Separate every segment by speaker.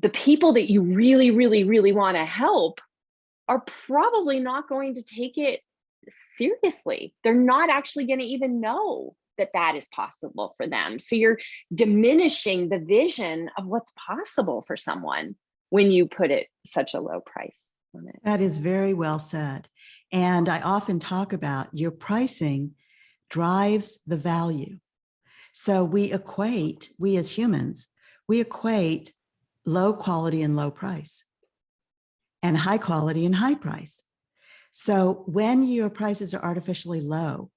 Speaker 1: the people that you really, really, really want to help are probably not going to take it seriously. They're not actually going to even know that that is possible for them. So you're diminishing the vision of what's possible for someone when you put it such a low price on it.
Speaker 2: That is very well said. And I often talk about your pricing drives the value. So we as humans, we equate low quality and low price and high quality and high price. So when your prices are artificially low,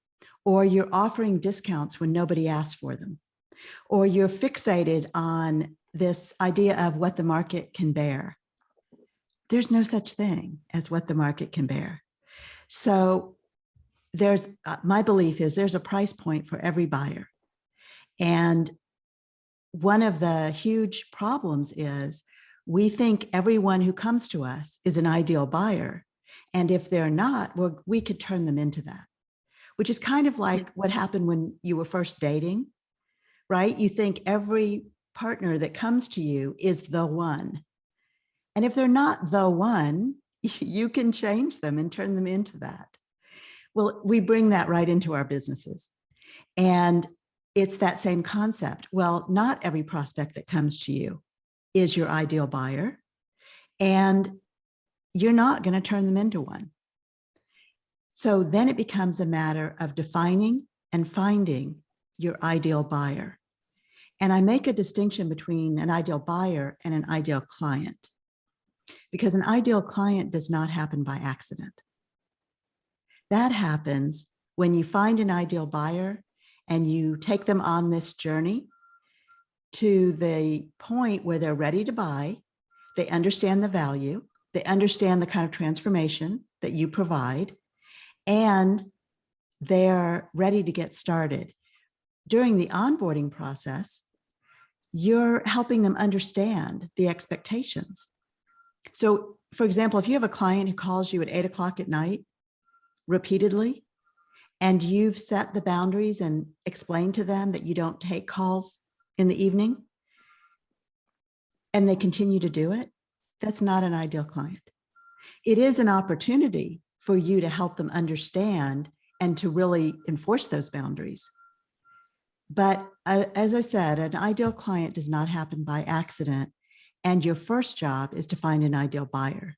Speaker 2: or you're offering discounts when nobody asked for them, or you're fixated on this idea of what the market can bear, there's no such thing as what the market can bear. So there's my belief is there's a price point for every buyer. And one of the huge problems is we think everyone who comes to us is an ideal buyer. And if they're not, well, we could turn them into that, which is kind of like what happened when you were first dating, right? You think every partner that comes to you is the one. And if they're not the one, you can change them and turn them into that. Well, we bring that right into our businesses. And it's that same concept. Well, not every prospect that comes to you is your ideal buyer, and you're not going to turn them into one. So then it becomes a matter of defining and finding your ideal buyer. And I make a distinction between an ideal buyer and an ideal client, because an ideal client does not happen by accident. That happens when you find an ideal buyer and you take them on this journey to the point where they're ready to buy, they understand the value, they understand the kind of transformation that you provide, and they're ready to get started. During the onboarding process, you're helping them understand the expectations. So, for example, if you have a client who calls you at 8 o'clock at night repeatedly, and you've set the boundaries and explained to them that you don't take calls in the evening, and they continue to do it, that's not an ideal client. It is an opportunity for you to help them understand and to really enforce those boundaries. But as I said, an ideal client does not happen by accident. And your first job is to find an ideal buyer.